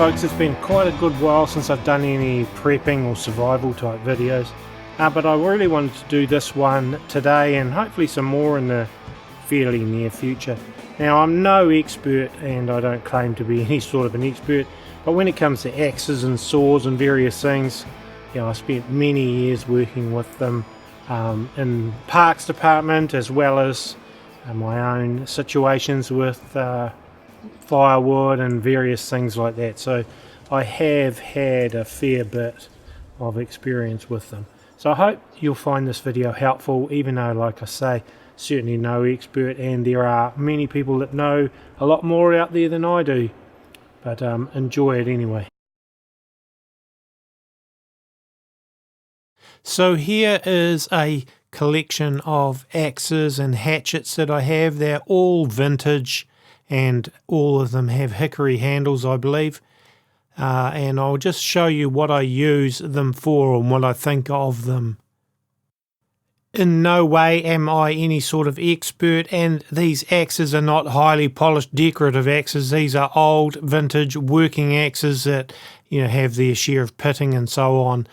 folks, it's been quite a good while since I've done any prepping or survival type videos, but I really wanted to do this one today and hopefully some more in the fairly near future. Now, I'm no expert and I don't claim to be any sort of an expert, but when it comes to axes and saws and various things, I spent many years working with them in parks department, as well as my own situations with firewood and various things like that. So I have had a fair bit of experience with them. So I hope you'll find this video helpful, even though, like I say, certainly no expert, and there are many people that know a lot more out there than I do, but enjoy it anyway. So here is a collection of axes and hatchets that I have. They're all vintage and all of them have hickory handles, I believe. And I'll just show you what I use them for and what I think of them. In no way am I any sort of expert, and these axes are not highly polished decorative axes. These are old vintage working axes that have their share of pitting and so on.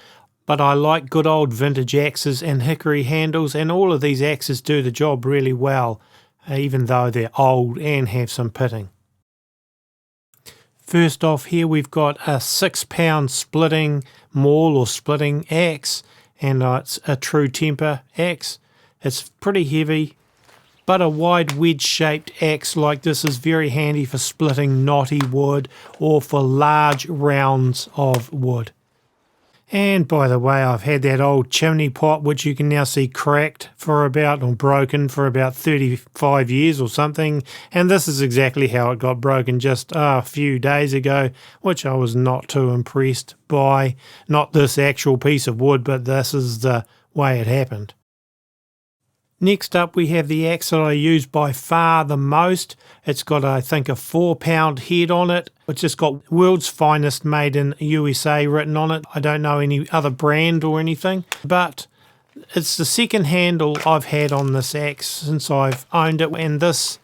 But I like good old vintage axes and hickory handles, and all of these axes do the job really well, even though they're old and have some pitting. First off, here we've got a 6-pound splitting maul or splitting axe, and it's a true temper axe. It's pretty heavy, but a wide wedge shaped axe like this is very handy for splitting knotty wood or for large rounds of wood. And by the way, I've had that old chimney pot, which you can now see cracked for about, or broken for about 35 years or something. And this is exactly how it got broken just a few days ago, which I was not too impressed by. Not this actual piece of wood, but this is the way it happened. Next up, we have the axe that I use by far the most. It's got, I think, a 4-pound head on it. It's just got World's Finest Made in USA written on it. I don't know any other brand or anything, but it's the second handle I've had on this axe since I've owned it, and this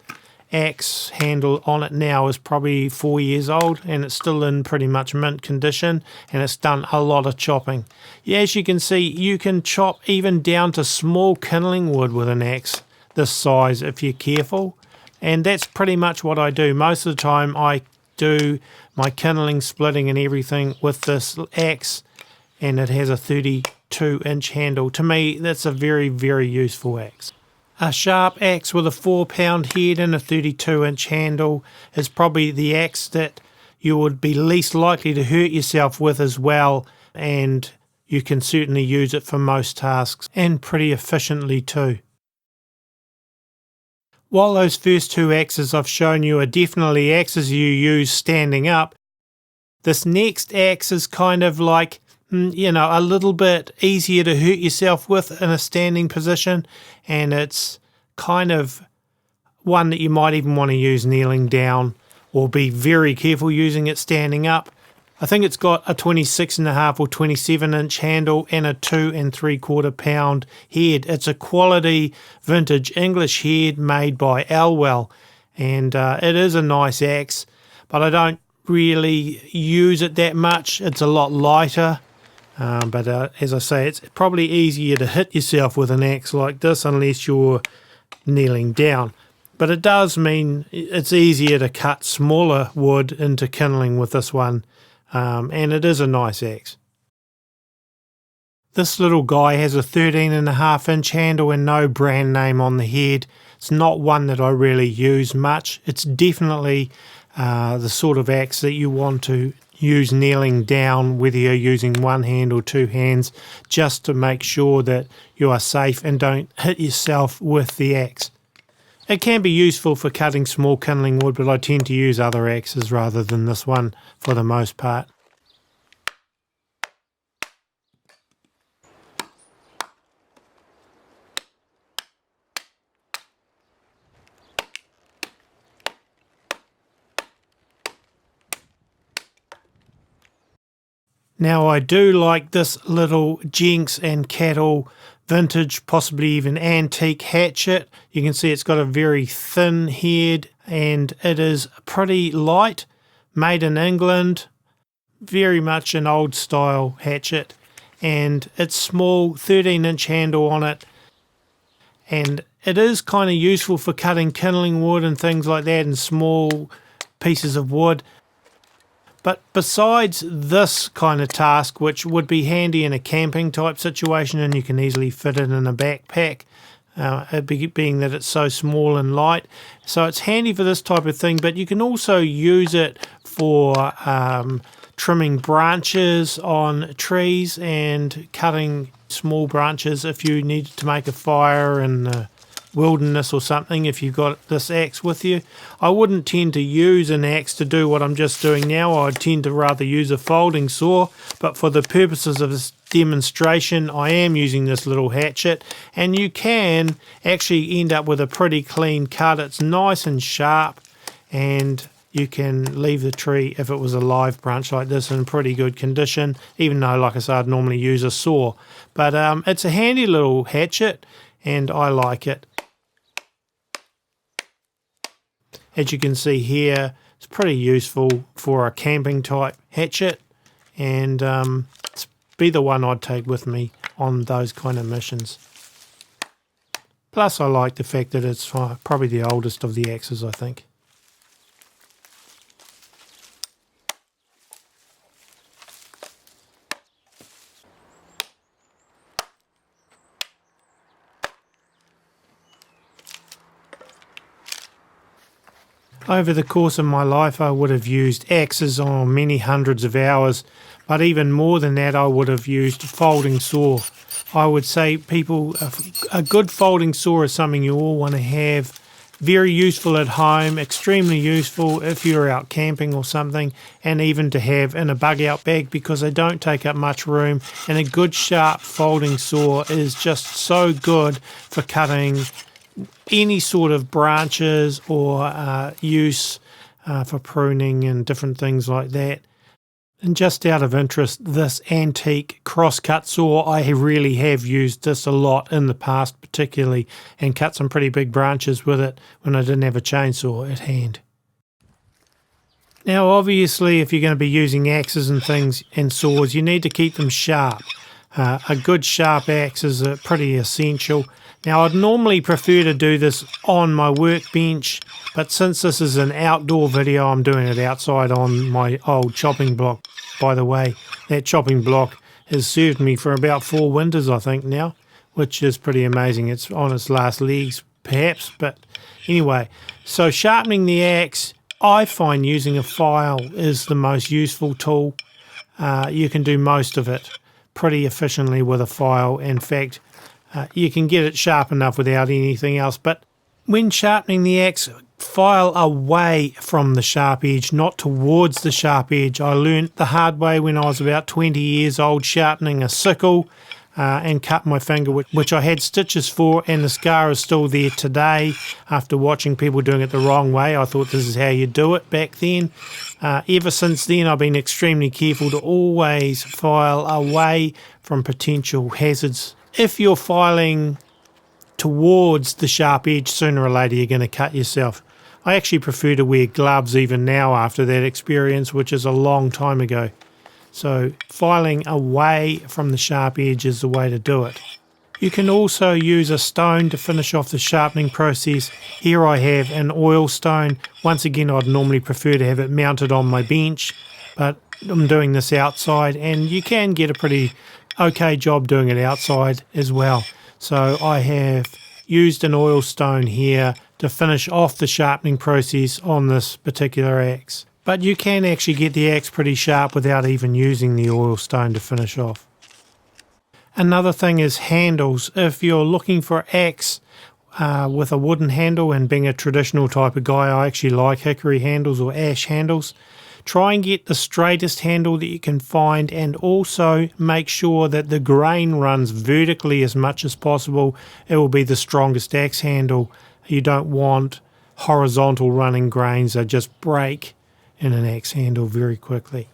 axe handle on it now is probably 4 years old, and it's still in pretty much mint condition, and it's done a lot of chopping. Yeah, as you can see, you can chop even down to small kindling wood with an axe this size if you're careful, and that's pretty much what I do. Most of the time I do my kindling splitting and everything with this axe, and it has a 32-inch handle. To me, that's a very, very useful axe. A sharp axe with a 4-pound head and a 32-inch handle is probably the axe that you would be least likely to hurt yourself with as well, and you can certainly use it for most tasks, and pretty efficiently too. While those first two axes I've shown you are definitely axes you use standing up, this next axe is kind of like a little bit easier to hurt yourself with in a standing position, and it's kind of one that you might even want to use kneeling down or be very careful using it standing up. I think it's got a 26.5 or 27-inch handle and a 2 3/4 pound head. It's a quality vintage English head made by Elwell, and it is a nice axe, but I don't really use it that much. It's a lot lighter. But as I say, it's probably easier to hit yourself with an axe like this unless you're kneeling down. But it does mean it's easier to cut smaller wood into kindling with this one, and it is a nice axe. This little guy has a 13.5-inch handle and no brand name on the head. It's not one that I really use much. It's definitely the sort of axe that you want to use kneeling down, whether you're using one hand or two hands, just to make sure that you are safe and don't hit yourself with the axe. It can be useful for cutting small kindling wood, but I tend to use other axes rather than this one for the most part. Now, I do like this little Jenks and Cattle vintage, possibly even antique hatchet. You can see it's got a very thin head and it is pretty light, made in England. very much an old style hatchet, and it's small, 13-inch handle on it, and it is kind of useful for cutting kindling wood and things like that and small pieces of wood. But besides this kind of task, which would be handy in a camping type situation and you can easily fit it in a backpack, being that it's so small and light. So it's handy for this type of thing, but you can also use it for trimming branches on trees and cutting small branches if you needed to make a fire in the wilderness or something, if you've got this axe with you. I wouldn't tend to use an axe to do what I'm just doing now. I'd tend to rather use a folding saw, but for the purposes of this demonstration I am using this little hatchet, and you can actually end up with a pretty clean cut. It's nice and sharp, and you can leave the tree, if it was a live branch like this, in pretty good condition, even though, like I said, I'd normally use a saw. But it's a handy little hatchet and I like it. As you can see here, it's pretty useful for a camping type hatchet, and it's be the one I'd take with me on those kind of missions. Plus I like the fact that it's probably the oldest of the axes, I think. Over the course of my life, I would have used axes on many hundreds of hours, but even more than that, I would have used a folding saw. I would say people, a good folding saw is something you all want to have. Very useful at home, extremely useful if you're out camping or something, and even to have in a bug out bag because they don't take up much room, and a good sharp folding saw is just so good for cutting any sort of branches or use for pruning and different things like that. And just out of interest, this antique crosscut saw, I really have used this a lot in the past particularly, and cut some pretty big branches with it when I didn't have a chainsaw at hand. Now obviously if you're going to be using axes and things and saws, you need to keep them sharp. A good sharp axe is pretty essential. Now I'd normally prefer to do this on my workbench, but since this is an outdoor video, I'm doing it outside on my old chopping block. By the way, that chopping block has served me for about 4 winters, I think now, which is pretty amazing. It's on its last legs perhaps, but anyway. So sharpening the axe, I find using a file is the most useful tool. You can do most of it pretty efficiently with a file. In fact, you can get it sharp enough without anything else, but when sharpening the axe, file away from the sharp edge, not towards the sharp edge. I learnt the hard way when I was about 20 years old sharpening a sickle and cut my finger, which I had stitches for, and the scar is still there today after watching people doing it the wrong way. I thought this is how you do it back then. Ever since then I've been extremely careful to always file away from potential hazards. If you're filing towards the sharp edge, sooner or later you're going to cut yourself. I actually prefer to wear gloves even now after that experience, which is a long time ago. So filing away from the sharp edge is the way to do it. You can also use a stone to finish off the sharpening process. Here I have an oil stone. Once again, I'd normally prefer to have it mounted on my bench, but I'm doing this outside, and you can get a pretty okay job doing it outside as well. So I have used an oil stone here to finish off the sharpening process on this particular axe. But you can actually get the axe pretty sharp without even using the oil stone to finish off. Another thing is handles. If you're looking for axe with a wooden handle, and being a traditional type of guy, I actually like hickory handles or ash handles. Try and get the straightest handle that you can find, and also make sure that the grain runs vertically as much as possible. It will be the strongest axe handle. You don't want horizontal running grains, they just break in an axe handle very quickly.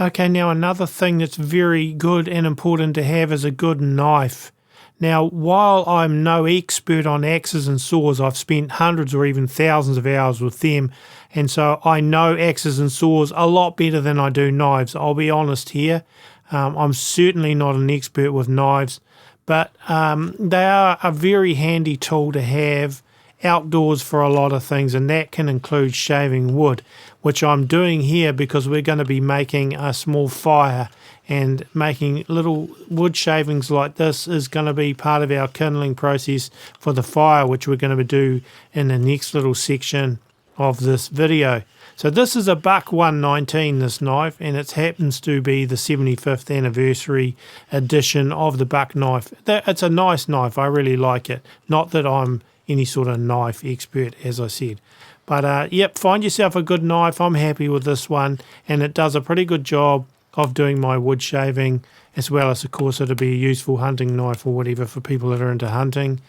Okay, now another thing that's very good and important to have is a good knife. Now, while I'm no expert on axes and saws, I've spent hundreds or even thousands of hours with them, and so I know axes and saws a lot better than I do knives. I'll be honest here. I'm certainly not an expert with knives, but they are a very handy tool to have outdoors for a lot of things, and that can include shaving wood, which I'm doing here because we're going to be making a small fire, and making little wood shavings like this is going to be part of our kindling process for the fire, which we're going to do in the next little section of this video. So this is a buck 119, this knife, and it happens to be the 75th anniversary edition of the buck knife. It's a nice knife. I really like it. Not that I'm any sort of knife expert, as I said. But yep, find yourself a good knife. I'm happy with this one, and it does a pretty good job of doing my wood shaving, as well as, of course, it'll be a useful hunting knife or whatever for people that are into hunting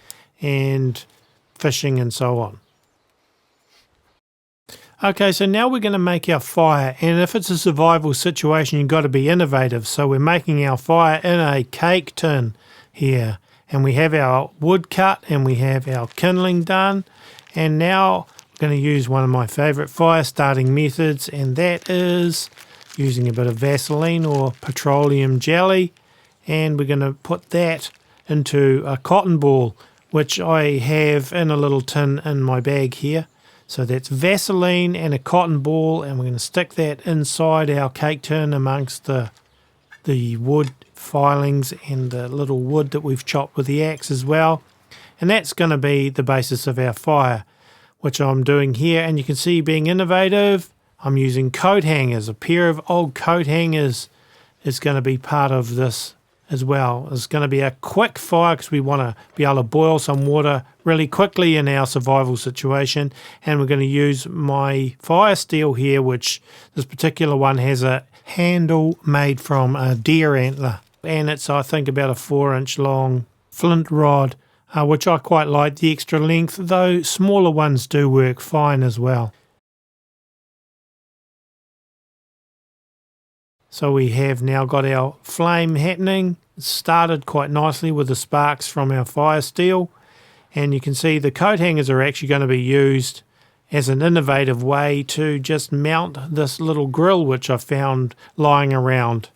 and fishing and so on. Okay, so now we're going to make our fire, and if it's a survival situation, you've got to be innovative. So we're making our fire in a cake tin here, and we have our wood cut and we have our kindling done, and now we're going to use one of my favorite fire starting methods, and that is using a bit of Vaseline or petroleum jelly, and we're going to put that into a cotton ball, which I have in a little tin in my bag here. So that's Vaseline and a cotton ball, and we're going to stick that inside our cake tin amongst the wood filings and the little wood that we've chopped with the axe as well. And that's going to be the basis of our fire, which I'm doing here. And you can see, being innovative, I'm using coat hangers. A pair of old coat hangers is going to be part of this as well. It's going to be a quick fire because we want to be able to boil some water really quickly in our survival situation. And we're going to use my fire steel here, which this particular one has a handle made from a deer antler. And it's, I think, about a 4-inch long flint rod, which I quite like the extra length, though smaller ones do work fine as well. So we have now got our flame happening. It started quite nicely with the sparks from our fire steel. And you can see the coat hangers are actually going to be used as an innovative way to just mount this little grill which I found lying around.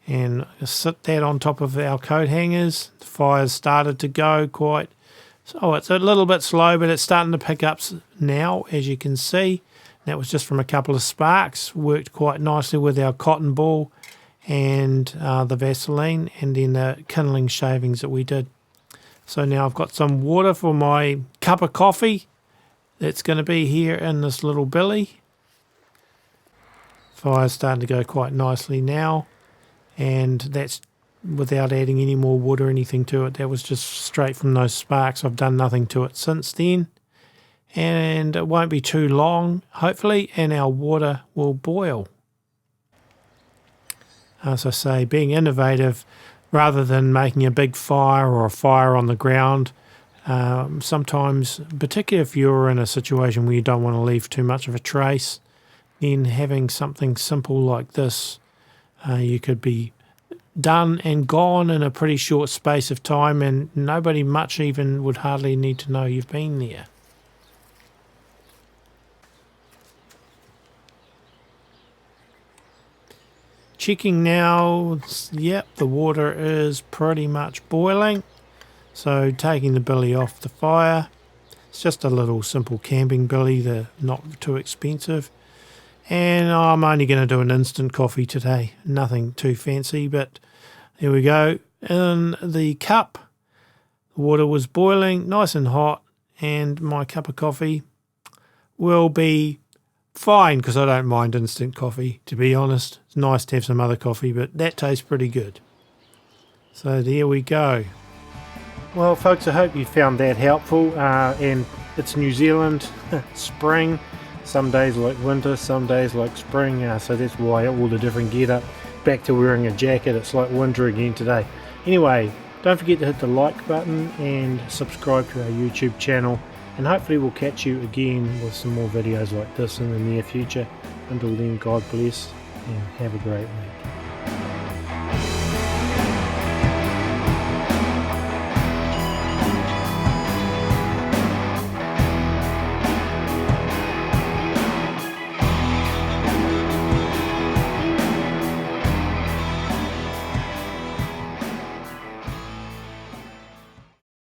And sit that on top of our coat hangers. The fire's started to go quite... So it's a little bit slow, but it's starting to pick up now, as you can see. That was just from a couple of sparks. Worked quite nicely with our cotton ball and the Vaseline, and then the kindling shavings that we did. So now I've got some water for my cup of coffee. That's going to be here in this little billy. Fire's starting to go quite nicely now. And that's without adding any more wood or anything to it. That was just straight from those sparks. I've done nothing to it since then. And it won't be too long, hopefully, and our water will boil. As I say, being innovative rather than making a big fire or a fire on the ground, sometimes, particularly if you're in a situation where you don't want to leave too much of a trace, then having something simple like this, you could be done and gone in a pretty short space of time, and nobody much even would hardly need to know you've been there. Checking now, yep, the water is pretty much boiling. So taking the billy off the fire. It's just a little simple camping billy, they're not too expensive. And I'm only going to do an instant coffee today, nothing too fancy, but there we go. In the cup, the water was boiling, nice and hot, and my cup of coffee will be fine because I don't mind instant coffee, to be honest. It's nice to have some other coffee, but that tastes pretty good. So there we go. Well, folks, I hope you found that helpful. And it's New Zealand, spring. Some days like winter, some days like spring. So that's why all the different get-up. Back to wearing a jacket, it's like winter again today. Anyway, don't forget to hit the like button and subscribe to our YouTube channel. And hopefully we'll catch you again with some more videos like this in the near future. Until then, God bless and have a great week.